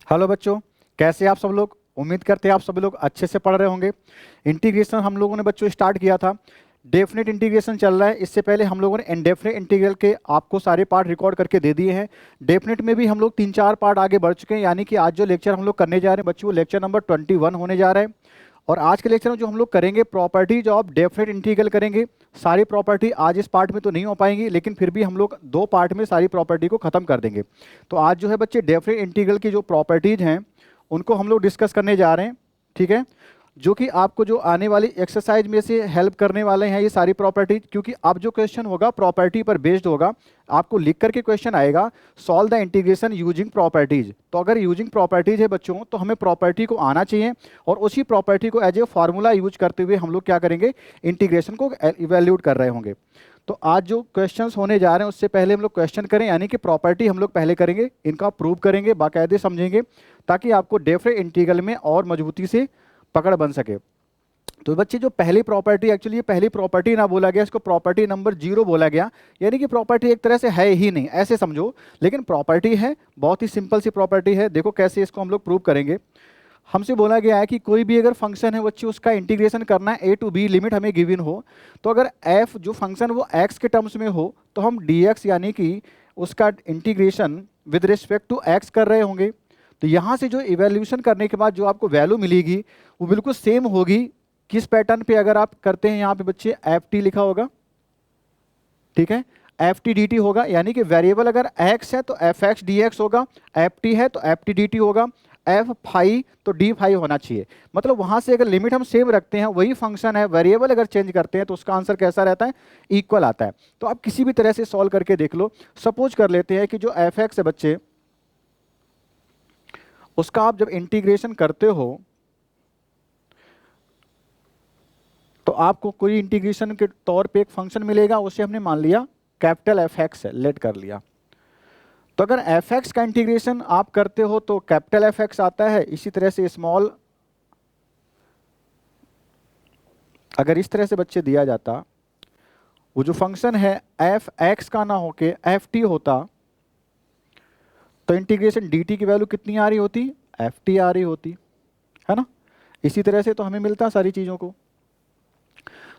Hello बच्चों, कैसे आप सब लोग। उम्मीद करते हैं आप सभी लोग अच्छे से पढ़ रहे होंगे। इंटीग्रेशन हम लोगों ने बच्चों स्टार्ट किया था। डेफिनेट इंटीग्रेशन चल रहा है। इससे पहले हम लोगों ने इनडेफिनेट इंटीग्रल के आपको सारे पार्ट रिकॉर्ड करके दे दिए हैं। डेफिनेट में भी हम लोग 3-4 पार्ट आगे बढ़ चुके हैं, यानी कि आज जो लेक्चर हम लोग करने जा रहे हैं बच्चों, वो लेक्चर नंबर 21 होने जा रहा है। और आज के लेक्चर में जो हम लोग करेंगे प्रॉपर्टीज ऑफ डेफिनेट इंटीग्रल करेंगे। सारी प्रॉपर्टी आज इस पार्ट में तो नहीं हो पाएंगी, लेकिन फिर भी हम लोग 2 पार्ट में सारी प्रॉपर्टी को खत्म कर देंगे। तो आज जो है बच्चे डेफिनेट इंटीग्रल की जो प्रॉपर्टीज हैं उनको हम लोग डिस्कस करने जा रहे हैं। ठीक है, जो कि आपको जो आने वाली एक्सरसाइज में से हेल्प करने वाले हैं ये सारी प्रॉपर्टीज, क्योंकि अब जो क्वेश्चन होगा प्रॉपर्टी पर बेस्ड होगा। आपको लिख करके क्वेश्चन आएगा solve the integration using properties. तो अगर यूजिंग प्रॉपर्टीज है बच्चों तो हमें प्रॉपर्टी को आना चाहिए, और उसी प्रॉपर्टी को एज ए फार्मूला यूज करते हुए हम लोग क्या करेंगे, इंटीग्रेशन को इवेल्यूट कर रहे होंगे। तो आज जो क्वेश्चंस होने जा रहे हैं उससे पहले हम लोग क्वेश्चन करें, यानी कि प्रॉपर्टी हम लोग पहले करेंगे, इनका प्रूव करेंगे, बाकायदे समझेंगे, ताकि आपको डेफिनेट इंटीग्रल में और मजबूती से पकड़ बन सके। तो बच्चे जो पहली प्रॉपर्टी, एक्चुअली ये पहली प्रॉपर्टी ना बोला गया, इसको प्रॉपर्टी नंबर 0 बोला गया, यानी कि प्रॉपर्टी एक तरह से है ही नहीं ऐसे समझो, लेकिन प्रॉपर्टी है, बहुत ही सिंपल सी प्रॉपर्टी है। देखो कैसे इसको हम लोग प्रूव करेंगे। हमसे बोला गया है कि कोई भी अगर फंक्शन है बच्चे उसका इंटीग्रेशन करना है a to b, लिमिट हमें गिवन हो, तो अगर f जो फंक्शन वो x के टर्म्स में हो तो हम dx यानी कि उसका integration with respect to x कर रहे होंगे। तो यहाँ से जो इवेल्यूशन करने के बाद जो आपको वैल्यू मिलेगी वो बिल्कुल सेम होगी। किस पैटर्न पे अगर आप करते हैं, यहाँ पे बच्चे ft लिखा होगा, ठीक है, ft dt होगा, यानी कि वेरिएबल अगर x है तो fx dx होगा, ft है तो ft dt होगा, f फाई तो d फाई होना चाहिए। मतलब वहां से अगर लिमिट हम सेम रखते हैं, वही फंक्शन है, वेरिएबल अगर चेंज करते हैं तो उसका आंसर कैसा रहता है, इक्वल आता है। तो आप किसी भी तरह से सॉल्व करके देख लो। सपोज कर लेते हैं कि जो fx है बच्चे, उसका आप जब इंटीग्रेशन करते हो तो आपको कोई इंटीग्रेशन के तौर पे एक फंक्शन मिलेगा, उसे हमने मान लिया कैपिटल fx है, लेट कर लिया। तो अगर fx का इंटीग्रेशन आप करते हो तो कैपिटल fx आता है, इसी तरह से स्मॉल, अगर इस तरह से बच्चे दिया जाता, वो जो फंक्शन है fx का ना होके ft होता, तो इंटीग्रेशन dt की वैल्यू कितनी आ रही होती, ft आ रही होती, है ना। इसी तरह से तो हमें मिलता सारी चीज़ों को।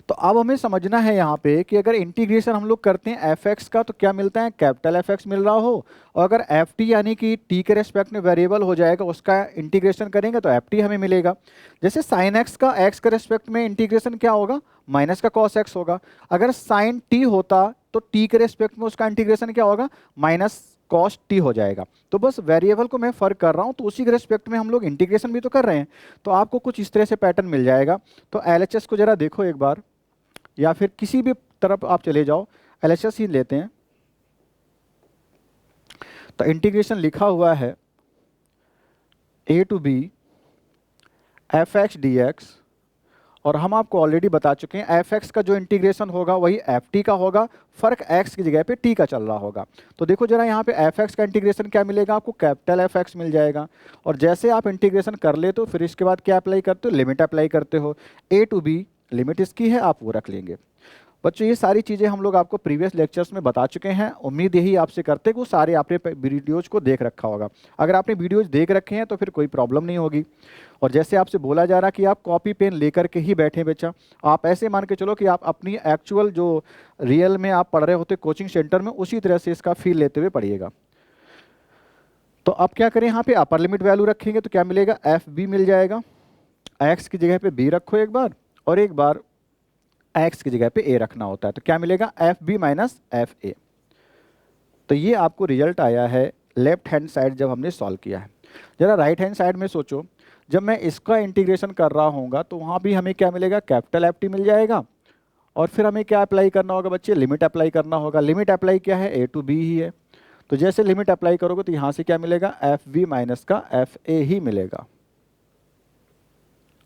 तो अब हमें समझना है यहाँ पे कि अगर इंटीग्रेशन हम लोग करते हैं fx का तो क्या मिलता है, कैपिटल fx मिल रहा हो, और अगर ft यानी कि t के रेस्पेक्ट में वेरिएबल हो जाएगा उसका इंटीग्रेशन करेंगे तो ft हमें मिलेगा। जैसे साइन x का x के रेस्पेक्ट में इंटीग्रेशन क्या होगा, माइनस का कॉस x होगा। अगर साइन t होता तो t के रेस्पेक्ट में उसका इंटीग्रेशन क्या होगा, माइनस कॉस t हो जाएगा। तो बस वेरिएबल को मैं फर्क कर रहा हूँ, तो उसी के रेस्पेक्ट में हम लोग इंटीग्रेशन भी तो कर रहे हैं। तो आपको कुछ इस तरह से पैटर्न मिल जाएगा। तो LHS को जरा देखो एक बार, या फिर किसी भी तरफ आप चले जाओ, LHS ही लेते हैं। तो इंटीग्रेशन लिखा हुआ है a to b fx dx, और हम आपको ऑलरेडी बता चुके हैं fx का जो इंटीग्रेशन होगा वही ft का होगा, फर्क x की जगह पे t का चल रहा होगा। तो देखो जरा यहाँ पे fx का इंटीग्रेशन क्या मिलेगा आपको, कैपिटल fx मिल जाएगा। और जैसे आप इंटीग्रेशन कर लेते हो फिर इसके बाद क्या अप्लाई करते हो, लिमिट अप्लाई करते हो। a to b लिमिट इसकी है, आप वो रख लेंगे। बच्चों ये सारी चीज़ें हम लोग आपको प्रीवियस लेक्चर्स में बता चुके हैं। उम्मीद यही आपसे करते हैं कि वो सारे आपने वीडियोज़ को देख रखा होगा। अगर आपने वीडियोज़ देख रखे हैं तो फिर कोई प्रॉब्लम नहीं होगी। और जैसे आपसे बोला जा रहा कि आप कॉपी पेन लेकर के ही बैठे बच्चा, आप ऐसे मान के चलो कि आप अपनी एक्चुअल जो रियल में आप पढ़ रहे होते कोचिंग सेंटर में, उसी तरह से इसका फील लेते हुए पढ़िएगा। तो अब क्या करें, यहाँ पे अपर लिमिट वैल्यू रखेंगे तो क्या मिलेगा, एफ बी मिल जाएगा। एक्स की जगह पे बी रखो एक बार, और एक बार x की जगह पे a रखना होता है, तो क्या मिलेगा, F B minus F A. तो ये आपको रिजल्ट आया है लेफ्ट हैंड साइड जब हमने सॉल्व किया है। जरा राइट हैंड साइड में सोचो, जब मैं इसका इंटीग्रेशन कर रहा हूँगा तो वहाँ भी हमें क्या मिलेगा, कैपिटल एफ टी मिल जाएगा। और फिर हमें क्या अप्लाई करना होगा बच्चे, लिमिट अप्लाई करना होगा। लिमिट अप्लाई क्या है, a to b ही है। तो जैसे लिमिट अप्लाई करोगे तो यहाँ से क्या मिलेगा, एफ बी माइनस का एफ ए ही मिलेगा।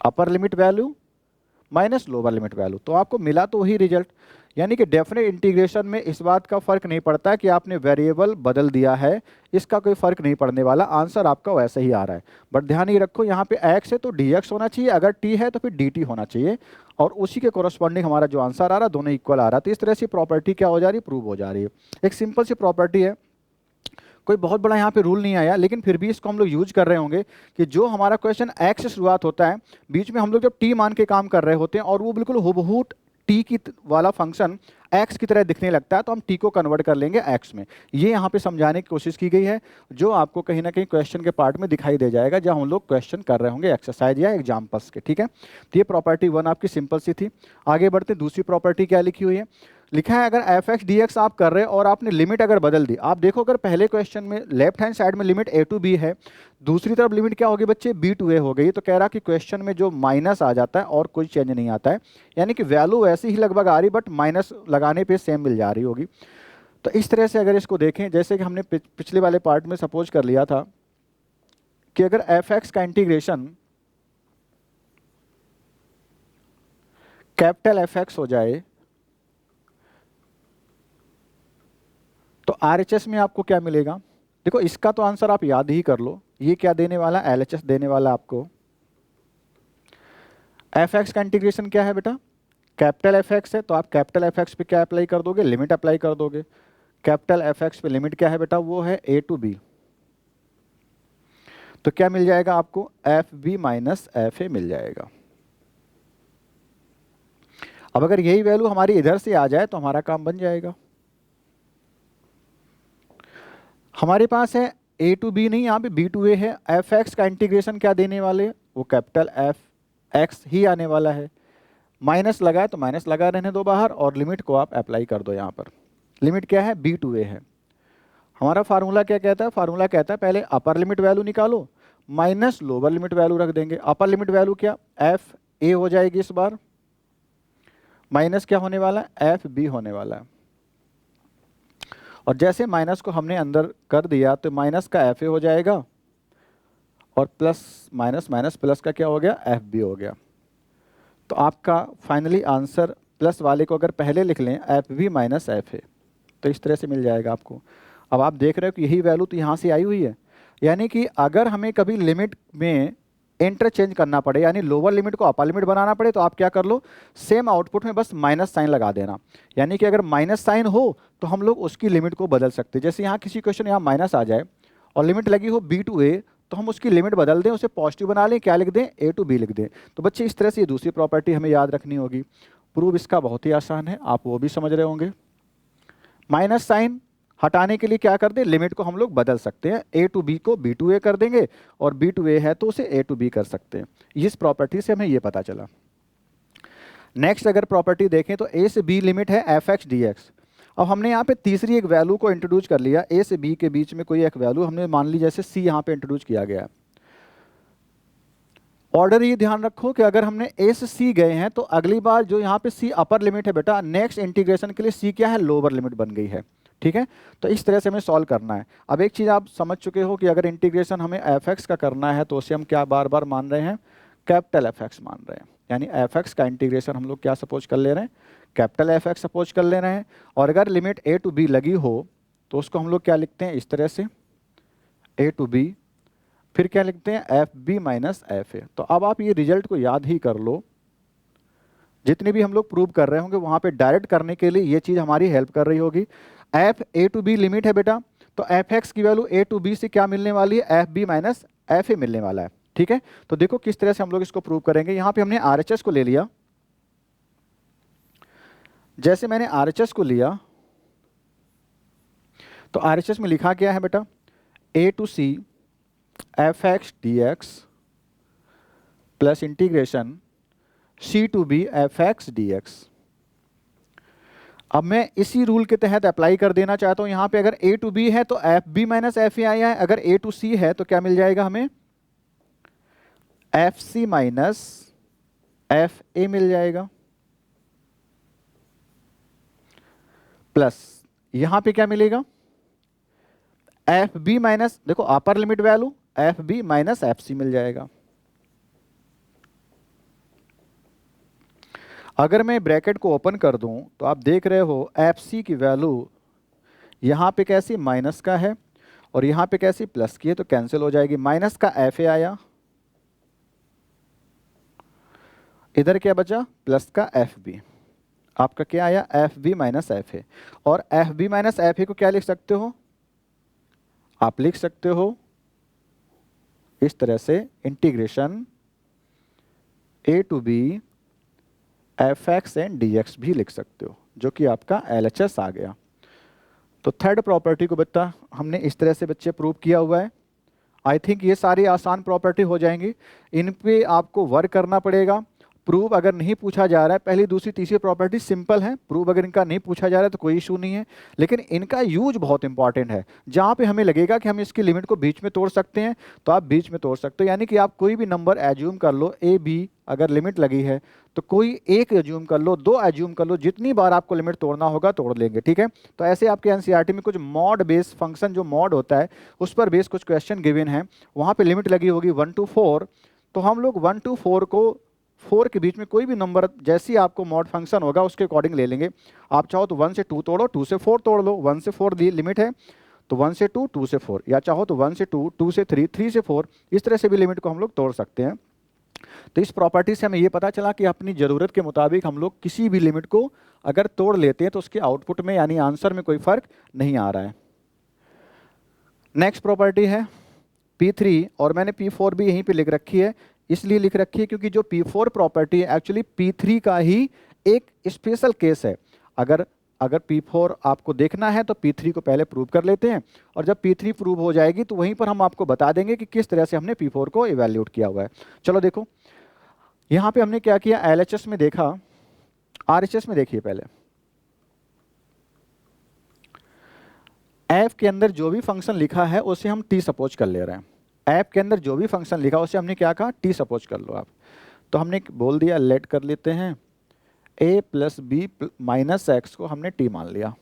अपर limit value minus lower limit value, तो आपको मिला तो वही रिजल्ट। यानी कि डेफिनेट इंटीग्रेशन में इस बात का फर्क नहीं पड़ता कि आपने वेरिएबल बदल दिया है, इसका कोई फर्क नहीं पड़ने वाला, आंसर आपका वैसे ही आ रहा है। बट ध्यान ये रखो, यहाँ पे x है तो dx होना चाहिए, अगर t है तो फिर dt होना चाहिए, और उसी के कोरस्पॉन्डिंग हमारा जो आंसर आ रहा है दोनों इक्वल आ रहा है। तो इस तरह से प्रॉपर्टी क्या हो जा रही है, प्रूव हो जा रही है। एक सिंपल सी प्रॉपर्टी है, कोई बहुत बड़ा यहाँ पे रूल नहीं आया, लेकिन फिर भी इसको हम लोग यूज कर रहे होंगे कि जो हमारा क्वेश्चन एक्स से शुरुआत होता है, बीच में हम लोग जब टी मान के काम कर रहे होते हैं और वो बिल्कुल हुबहू टी की वाला फंक्शन एक्स की तरह दिखने लगता है, तो हम टी को कन्वर्ट कर लेंगे एक्स में। ये यहाँ पे समझाने की कोशिश की गई है, जो आपको कहीं ना कहीं क्वेश्चन के पार्ट में दिखाई दे जाएगा जब हम लोग क्वेश्चन कर रहे होंगे एक्सरसाइज या एग्जाम्पल्स के। ठीक है, तो ये प्रॉपर्टी 1 आपकी सिंपल सी थी। आगे बढ़ते, दूसरी प्रॉपर्टी क्या लिखी हुई है, लिखा है अगर एफ एक्स डी एक्स आप कर रहे हैं और आपने लिमिट अगर बदल दी, आप देखो अगर पहले क्वेश्चन में लेफ्ट हैंड साइड में लिमिट ए टू बी है, दूसरी तरफ लिमिट क्या होगी बच्चे, बी टू ए हो गई। तो कह रहा कि क्वेश्चन में जो माइनस आ जाता है और कोई चेंज नहीं आता है, यानी कि वैल्यू वैसी ही लगभग आ रही, बट माइनस लगाने पे सेम मिल जा रही होगी। तो इस तरह से अगर इसको देखें, जैसे कि हमने पिछले वाले पार्ट में सपोज कर लिया था कि अगर एफ एक्स का इंटीग्रेशन कैपिटल एफ एक्स हो जाए तो आरएचएस में आपको क्या मिलेगा। देखो इसका तो आंसर आप याद ही कर लो, ये क्या देने वाला, एलएचएस देने वाला आपको। एफ एक्स का इंटीग्रेशन क्या है बेटा, कैपिटल एफ एक्स है, तो आप कैपिटल एफ एक्स पे क्या अप्लाई कर दोगे, लिमिट अप्लाई कर दोगे। कैपिटल एफ एक्स पे लिमिट क्या है बेटा, वो है ए टू बी। तो क्या मिल जाएगा आपको, f B minus F a मिल जाएगा। अब अगर यही वैल्यू हमारी इधर से आ जाए तो हमारा काम बन जाएगा। हमारे पास है ए टू बी नहीं, यहाँ पे बी टू ए है। एफ एक्स का इंटीग्रेशन क्या देने वाले, वो कैपिटल एफ एक्स ही आने वाला है। माइनस लगा है तो माइनस लगा रहने दो बाहर, और लिमिट को आप अप्लाई कर दो यहाँ पर। लिमिट क्या है, बी टू ए है। हमारा फार्मूला क्या कहता है, फार्मूला कहता है पहले अपर लिमिट वैल्यू निकालो माइनस लोअर लिमिट वैल्यू रख देंगे। अपर लिमिट वैल्यू क्या, एफ ए हो जाएगी इस बार, माइनस क्या होने वाला है, एफ बी होने वाला है। और जैसे माइनस को हमने अंदर कर दिया तो माइनस का एफ ए हो जाएगा, और प्लस माइनस माइनस प्लस का क्या हो गया, एफ बी हो गया। तो आपका फाइनली आंसर प्लस वाले को अगर पहले लिख लें, F B minus F A, तो इस तरह से मिल जाएगा आपको। अब आप देख रहे हो कि यही वैल्यू तो यहाँ से आई हुई है, यानी कि अगर हमें कभी लिमिट में इंटरचेंज करना पड़े, यानी लोअर लिमिट को अपर लिमिट बनाना पड़े, तो आप क्या कर लो, सेम आउटपुट में बस माइनस साइन लगा देना। यानी कि अगर माइनस साइन हो तो हम लोग उसकी लिमिट को बदल सकते हैं। जैसे यहाँ किसी क्वेश्चन यहाँ माइनस आ जाए और लिमिट लगी हो बी टू ए, तो हम उसकी लिमिट बदल दें, उसे पॉजिटिव बना लें, क्या लिख दें, ए टू बी लिख दें। तो बच्चे इस तरह से ये दूसरी प्रॉपर्टी हमें याद रखनी होगी। प्रूव इसका बहुत ही आसान है, आप वो भी समझ रहे होंगे। माइनस साइन हटाने के लिए क्या कर दें, लिमिट को हम लोग बदल सकते हैं, ए टू बी को बी टू ए कर देंगे, और बी टू ए है तो उसे ए टू बी कर सकते हैं। इस प्रॉपर्टी से हमें ये पता चला। नेक्स्ट अगर प्रॉपर्टी देखें तो ए से बी लिमिट है एफ एक्स डी एक्स। अब हमने यहाँ पे तीसरी एक वैल्यू को इंट्रोड्यूस कर लिया, ए से बी के बीच में कोई एक वैल्यू हमने मान ली, जैसे सी यहाँ पे इंट्रोड्यूस किया गया है। ऑर्डर ये ध्यान रखो कि अगर हमने ए से सी गए हैं तो अगली बार जो यहाँ पे सी अपर लिमिट है बेटा, नेक्स्ट इंटीग्रेशन के लिए सी क्या है, लोअर लिमिट बन गई है। ठीक है, तो इस तरह से हमें सॉल्व करना है। अब एक चीज़ आप समझ चुके हो कि अगर इंटीग्रेशन हमें एफ एक्स का करना है तो उसे हम क्या बार बार मान रहे हैं, कैपिटल एफ एक्स मान रहे हैं। यानी एफ एक्स का इंटीग्रेशन हम लोग क्या सपोज कर ले रहे हैं, कैपिटल एफ एक्स सपोज कर ले रहे हैं। और अगर लिमिट ए टू बी लगी हो तो उसको हम लोग क्या लिखते हैं, इस तरह से ए टू बी, फिर क्या लिखते हैं, F B minus F A. तो अब आप ये रिजल्ट को याद ही कर लो, जितने भी हम लोग प्रूव कर रहे होंगे वहाँ पे डायरेक्ट करने के लिए ये चीज़ हमारी हेल्प कर रही होगी। F A to B limit है बेटा, तो एफ एक्स की वैल्यू ए टू बी से क्या मिलने वाली है, F B minus F A मिलने वाला है। ठीक है, तो देखो किस तरह से हम लोग इसको प्रूव करेंगे। यहाँ पे हमने आरएचएस को ले लिया, जैसे मैंने आरएचएस को लिया तो आरएचएस में लिखा क्या है बेटा, a to c f x d x plus integration c to b f x d x. अब मैं इसी रूल के तहत अप्लाई कर देना चाहता हूं। यहां पे अगर ए टू बी है तो F B minus F A आया है, अगर ए टू सी है तो क्या मिल जाएगा हमें, f c minus F a मिल जाएगा। प्लस यहां पे क्या मिलेगा, एफ बी माइनस, देखो upper limit value f B minus f c मिल जाएगा। अगर मैं ब्रैकेट को ओपन कर दूं तो आप देख रहे हो एफ सी की वैल्यू यहाँ पे कैसी माइनस का है और यहाँ पे कैसी प्लस की है, तो कैंसिल हो जाएगी। माइनस का एफ ए आया, इधर क्या बचा, प्लस का एफ बी। आपका क्या आया, f B minus F a. और f B minus F a को क्या लिख सकते हो, आप लिख सकते हो इस तरह से, integration a to B fx and dx भी लिख सकते हो, जो कि आपका LHS आ गया। तो थर्ड प्रॉपर्टी को बच्चा हमने इस तरह से बच्चे प्रूव किया हुआ है। आई थिंक ये सारी आसान प्रॉपर्टी हो जाएंगी, इन पे आपको वर्क करना पड़ेगा। प्रूव अगर नहीं पूछा जा रहा है, पहली दूसरी तीसरी प्रॉपर्टी सिंपल है, प्रूव अगर इनका नहीं पूछा जा रहा है तो कोई इशू नहीं है, लेकिन इनका यूज बहुत इंपॉर्टेंट है। जहाँ पे हमें लगेगा कि हम इसकी लिमिट को बीच में तोड़ सकते हैं तो आप बीच में तोड़ सकते हो, यानी कि आप कोई भी नंबर एज्यूम कर लो, ए बी अगर लिमिट लगी है तो कोई एक एज्यूम कर लो, दो एज्यूम कर लो, जितनी बार आपको लिमिट तोड़ना होगा तोड़ लेंगे, ठीक है। तो ऐसे आपके एनसीईआरटी में कुछ मॉड बेस फंक्शन, जो मॉड होता है उस पर बेस कुछ क्वेश्चन गिवन है, वहाँ पे लिमिट लगी होगी 1 to 4, तो हम लोग 1 to 4 को 4 के बीच में कोई भी नंबर जैसी आपको मॉड फंक्शन होगा उसके अकॉर्डिंग ले लेंगे। आप चाहो तो 1 से 2 तोड़ो, 2 से 4 तोड़ लो, 1 से 4 दी लिमिट है तो 1 से 2, 2 से 4, या चाहो तो 1 से 2, 2 से 3, 3 से 4, इस तरह से भी लिमिट को हम लोग तोड़ सकते हैं। तो इस प्रॉपर्टी से हमें ये पता चला कि अपनी ज़रूरत के मुताबिक हम लोग किसी भी लिमिट को अगर तोड़ लेते हैं तो उसके आउटपुट में यानी आंसर में कोई फर्क नहीं आ रहा है। नेक्स्ट प्रॉपर्टी है P3, और मैंने P4 भी यहीं पे लिख रखी है, इसलिए लिख रखी है क्योंकि जो P4 प्रॉपर्टी है एक्चुअली P3 का ही एक स्पेशल केस है। अगर P4 आपको देखना है तो P3 को पहले प्रूव कर लेते हैं, और जब P3 प्रूव हो जाएगी तो वहीं पर हम आपको बता देंगे कि किस तरह से हमने P4 को इवैल्यूएट किया हुआ है। चलो देखो, यहाँ पे हमने क्या किया, LHS में देखा, RHS में देखिए पहले। f के अंदर जो भी फंक्शन लिखा है उसे हम t सपोज कर ले रहे हैं। f के अंदर जो भी फंक्शन लिखा उसे हमने क्या कहा, t सपोज कर लो आप। तो हमने बोल दिया, लेट कर लेते हैं a plus B minus X को हमने t मान लिया।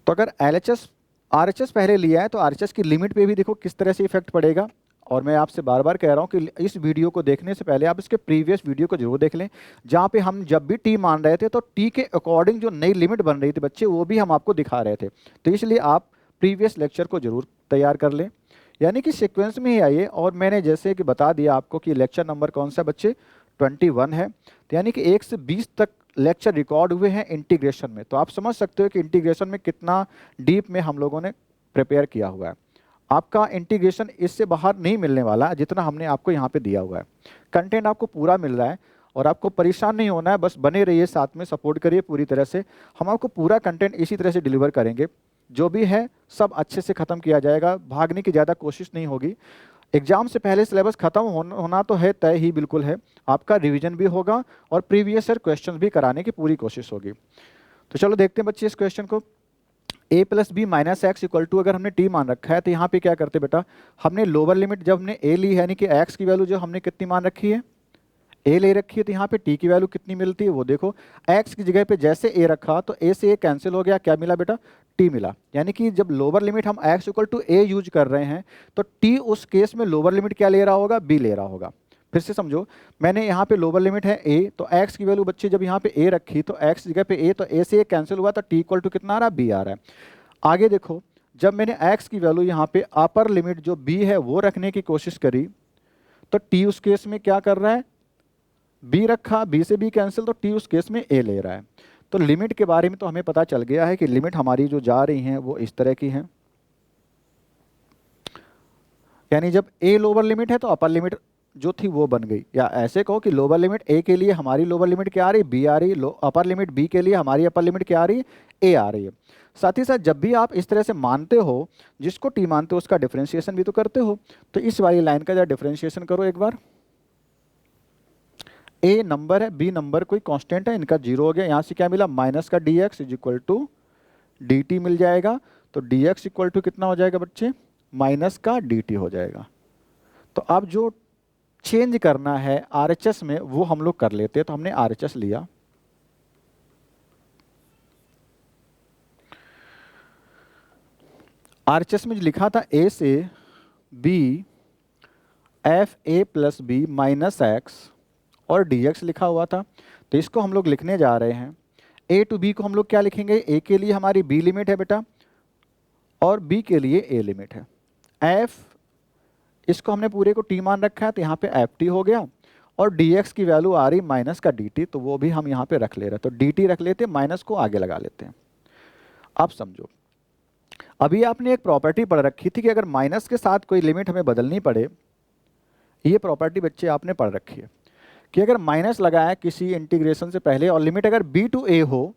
तो अगर LHS RHS पहले लिया है तो RHS की लिमिट पे भी देखो किस तरह से इफेक्ट पड़ेगा। और मैं आपसे बार बार कह रहा हूँ कि इस वीडियो को देखने से पहले आप इसके प्रीवियस वीडियो को जरूर देख लें, जहाँ पे हम जब भी टी मान रहे थे तो टी के अकॉर्डिंग जो नई लिमिट बन रही थी बच्चे, वो भी हम आपको दिखा रहे थे। तो इसलिए आप प्रीवियस लेक्चर को जरूर तैयार कर लें, यानी कि सीक्वेंस में ही आइए। और मैंने जैसे कि बता दिया आपको कि लेक्चर नंबर कौन सा बच्चे, 21 है, तो यानी कि 1 से 20 तक लेक्चर रिकॉर्ड हुए हैं इंटीग्रेशन में। तो आप समझ सकते हो कि इंटीग्रेशन में कितना डीप में हम लोगों ने प्रिपेयर किया हुआ है। आपका इंटीग्रेशन इससे बाहर नहीं मिलने वाला जितना हमने आपको यहाँ पे दिया हुआ है। कंटेंट आपको पूरा मिल रहा है और आपको परेशान नहीं होना है, बस बने रहिए, साथ में सपोर्ट करिए पूरी तरह से। हम आपको पूरा कंटेंट इसी तरह से डिलीवर करेंगे, जो भी है सब अच्छे से ख़त्म किया जाएगा, भागने की ज़्यादा कोशिश नहीं होगी। एग्जाम से पहले सिलेबस खत्म होना तो है, तय ही बिल्कुल है। आपका रिवीजन भी होगा और प्रीवियस ईयर क्वेश्चन भी कराने की पूरी कोशिश होगी। तो चलो देखते हैं बच्चे इस क्वेश्चन को। a plus B minus X equal to, अगर हमने t मान रखा है तो यहाँ पे क्या करते बेटा, हमने लोअर लिमिट जब हमने a ली है, यानी कि x की वैल्यू जो हमने कितनी मान रखी है, a ले रखी है, तो यहाँ पे t की वैल्यू कितनी मिलती है वो देखो। x की जगह पे जैसे a रखा तो a से a कैंसिल हो गया, क्या मिला बेटा, t मिला। यानी कि जब लोअर लिमिट हम x equal to a use कर रहे हैं तो t उस केस में लोअर लिमिट क्या ले रहा होगा, b ले रहा होगा। फिर से समझो, मैंने यहाँ पे लोअर लिमिट है a, तो x की वैल्यू बच्चे जब यहाँ पे a रखी तो x जगह पे a, तो a से a कैंसिल हुआ तो t इक्वल टू कितना आ रहा है, b आ रहा है। आगे देखो, जब मैंने x की वैल्यू यहाँ पे अपर लिमिट जो b है वो रखने की कोशिश करी तो t उस केस में क्या कर रहा है, b रखा, b से b कैंसिल, तो t उस केस में a ले रहा है। तो लिमिट के बारे में तो हमें पता चल गया है कि लिमिट हमारी जो जा रही हैं वो इस तरह की हैं, यानी जब a लोअर लिमिट है तो अपर लिमिट जो थी वो बन गई। या ऐसे कहो कि लोअर लिमिट a के लिए हमारी लोअर लिमिट क्या आ रही, b आ रही, अपर लिमिट b के लिए हमारी अपर लिमिट क्या आ रही है, a आ रही है। साथ ही साथ जब भी आप इस तरह से मानते हो, जिसको t मानते हो उसका डिफरेंशिएशन भी तो करते हो। तो इस वाली लाइन का जरा डिफरेंशिएशन करो एक बार। a नंबर है, b नंबर कोई कांस्टेंट है, इनका 0 हो गया। यहाँ से क्या मिला, माइनस का dx is equal to dt मिल जाएगा। तो dx इक्वल टू कितना हो जाएगा बच्चे, माइनस का dt हो जाएगा। तो अब जो चेंज करना है RHS में वो हम लोग कर लेते हैं। तो हमने RHS लिया, RHS में जो लिखा था a से b f a plus B minus X और dx लिखा हुआ था। तो इसको हम लोग लिखने जा रहे हैं। a टू b को हम लोग क्या लिखेंगे, a के लिए हमारी b लिमिट है बेटा और b के लिए a लिमिट है। f इसको हमने पूरे को t मान रखा है तो यहाँ पे ft हो गया, और dx की वैल्यू आ रही माइनस का dt, तो वो भी हम यहाँ पे रख ले रहे हैं। तो dt रख लेते हैं, माइनस को आगे लगा लेते हैं। अब समझो, अभी आपने एक प्रॉपर्टी पढ़ रखी थी कि अगर माइनस के साथ कोई लिमिट हमें बदलनी पड़े, ये प्रॉपर्टी बच्चे आपने पढ़ रखी है कि अगर माइनस लगाया किसी इंटीग्रेशन से पहले और लिमिट अगर b टू a हो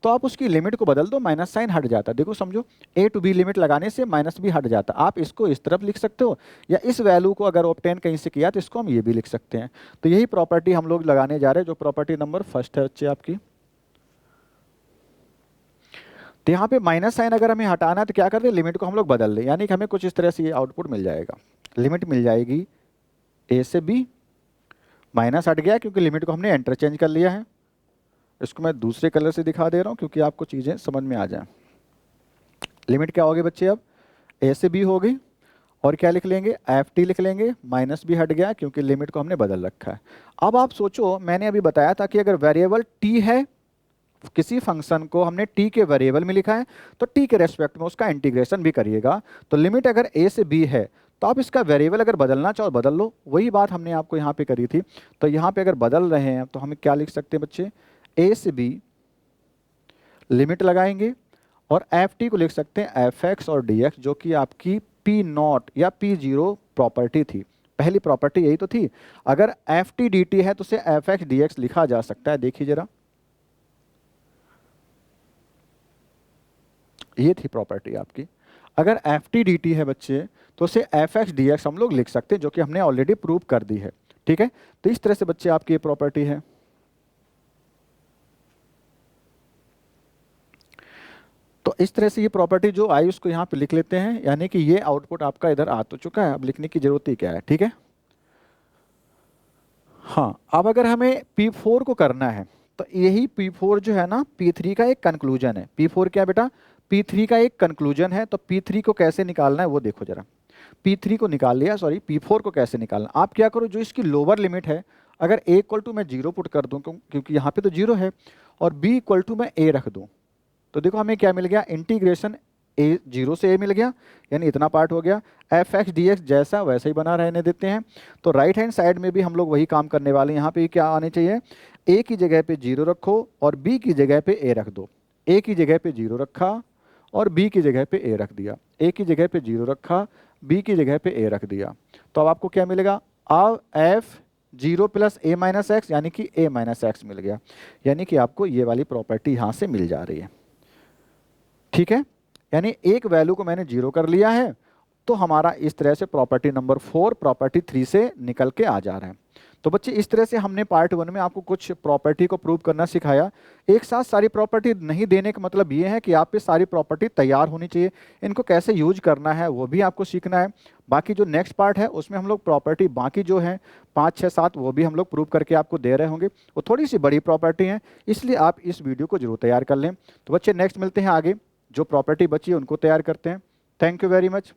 तो आप उसकी लिमिट को बदल दो, माइनस साइन हट जाता है। देखो समझो, a टू b लिमिट लगाने से माइनस भी हट जाता। आप इसको इस तरफ लिख सकते हो या इस वैल्यू को अगर ऑब्टेन कहीं से किया तो इसको हम ये भी लिख सकते हैं। तो यही प्रॉपर्टी हम लोग लगाने जा रहे हैं, जो प्रॉपर्टी नंबर फर्स्ट है बच्चे आपकी। तो यहाँ पे माइनस साइन अगर हमें हटाना है तो क्या कर दे, लिमिट को हम लोग बदल दें, यानी कि हमें कुछ इस तरह से ये आउटपुट मिल जाएगा। लिमिट मिल जाएगी a से b, माइनस हट गया क्योंकि लिमिट को हमने इंटरचेंज कर लिया है। इसको मैं दूसरे कलर से दिखा दे रहा हूँ क्योंकि आपको चीज़ें समझ में आ जाए। लिमिट क्या होगी बच्चे, अब a से b होगी और क्या लिख लेंगे, एफ टी लिख लेंगे। माइनस भी हट गया क्योंकि लिमिट को हमने बदल रखा है। अब आप सोचो, मैंने अभी बताया था कि अगर वेरिएबल t है, किसी फंक्शन को हमने t के वेरिएबल में लिखा है तो t के रेस्पेक्ट में उसका इंटीग्रेशन भी करिएगा। तो लिमिट अगर a से b है तो आप इसका वेरिएबल अगर बदलना चाहो बदल लो, वही बात हमने आपको यहाँ पे करी थी। तो यहाँ पे अगर बदल रहे हैं तो हम क्या लिख सकते हैं बच्चे, a से b लिमिट लगाएंगे और एफ टी को लिख सकते हैं एफ एक्स और डी एक्स, जो कि आपकी पी नॉट या पी जीरो प्रॉपर्टी थी। पहली प्रॉपर्टी यही तो थी। अगर एफ टी डी टी है तो उसे एफ एक्स डी एक्स लिखा जा सकता है। देखिए जरा, ये थी प्रॉपर्टी आपकी। अगर एफ टी डी टी है बच्चे तो उसे एफ एक्स डी एक्स हम लोग लिख सकते हैं, जो कि हमने ऑलरेडी प्रूव कर दी है। ठीक है, तो इस तरह से बच्चे आपकी ये प्रॉपर्टी है। तो इस तरह से ये प्रॉपर्टी जो आई उसको यहाँ पे लिख लेते हैं, यानी कि ये आउटपुट आपका इधर आ तो चुका है, अब लिखने की जरूरत ही क्या है। ठीक है, हाँ अब अगर हमें P4 को करना है तो यही P4 जो है ना P3 का एक कंक्लूजन है। P4 क्या बेटा, P3 का एक कंक्लूजन है। तो P3 को कैसे निकालना है वो देखो जरा। P3 को निकाल लिया, सॉरी P4 को कैसे निकालना, आप क्या करो, जो इसकी लोअर लिमिट है अगर a इक्वल टू मैं 0 पुट कर दूं क्योंकि यहाँ पे तो 0 है, और b इक्वल टू मैं a रख दूं, तो देखो हमें क्या मिल गया, इंटीग्रेशन a 0 से a मिल गया, यानी इतना पार्ट हो गया। एफ एक्स डी एक्स जैसा वैसा ही बना रहने देते हैं। तो राइट हैंड साइड में भी हम लोग वही काम करने वाले हैं। यहाँ पे क्या आने चाहिए, a की जगह पे 0 रखो और b की जगह पे a रख दो। a की जगह पे 0 रखा और b की जगह पे a रख दिया। a की जगह पे 0 रखा, b की जगह पे a रख दिया। तो अब आपको क्या मिलेगा, अब f 0 plus a minus x यानी कि a माइनस एक्स मिल गया, यानी कि आपको ये वाली प्रॉपर्टी यहाँ से मिल जा रही है। ठीक है, यानी एक वैल्यू को मैंने 0 कर लिया है तो हमारा इस तरह से प्रॉपर्टी नंबर 4 प्रॉपर्टी 3 से निकल के आ जा रहा है। तो बच्चे इस तरह से हमने पार्ट 1 में आपको कुछ प्रॉपर्टी को प्रूव करना सिखाया। एक साथ सारी प्रॉपर्टी नहीं देने का मतलब ये है कि आप पे सारी प्रॉपर्टी तैयार होनी चाहिए, इनको कैसे यूज करना है वो भी आपको सीखना है। बाकी जो नेक्स्ट पार्ट है उसमें हम लोग प्रॉपर्टी बाकी जो है 5 6 7 वो भी हम लोग प्रूव करके आपको दे रहे होंगे। वो थोड़ी सी बड़ी प्रॉपर्टी है, इसलिए आप इस वीडियो को जरूर तैयार कर लें। तो बच्चे नेक्स्ट मिलते हैं, आगे जो प्रॉपर्टी बची है उनको तैयार करते हैं। Thank you very much.